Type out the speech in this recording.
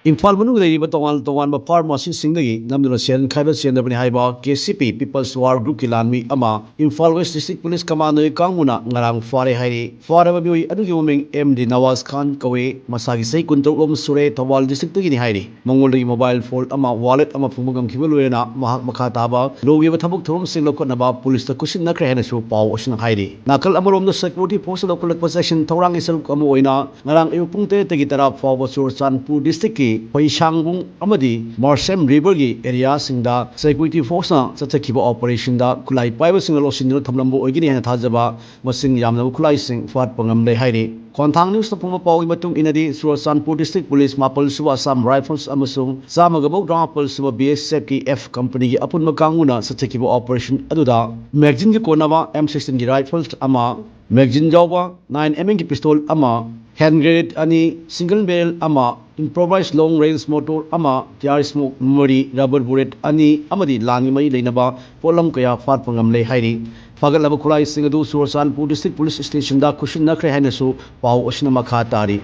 Imphal manung leiriba tongan pharmacy singdagi namduna sen khaiba sendabani haiba KCP People's War Group ki lanmi ama Imphal West District Police Command kanguna ngarang fare hairi faraba bioi adugi moming MD Nawaz Khan kawe masagi sei kuntrolom sure Thawal district gi ni hairi mongolagi mobile phone ama wallet ama phumugam khibal loena mahak makha taba logi ba thabuk thum sing lokot naba police ta kusin na kre hena su paw osna hairi nakal amarom da security force local possession thorang isal amu oina ngarang ayu pungte tegi tara fawa sur Chanpur district ki Hoisangbung amadi Marsem River gi area singda security force na chachakiba operation da kulai paiba singa losin thamlambo oigini hena thajaba masing yamna kulai sing fat pangam le hairi Konthang news na puma pawi matung inadi Chanpur district police mapal suwa Assam rifles amasung samagabok rapal suwa BSF ki F company gi apun makanguna chachakiba operation aduda magazine gi konaba M16 gi rifles ama magazine jawba 9mm ki pistol ama hand grenade ani single barrel ama improvised long range motor ama tear smoke memory rubber bullet ani amadi langi mai leinaba polam kaya fat pangam le hairi fagalaba khulai sing adu Chanpur district police station da kushin nakre hainasu paw osna makha tari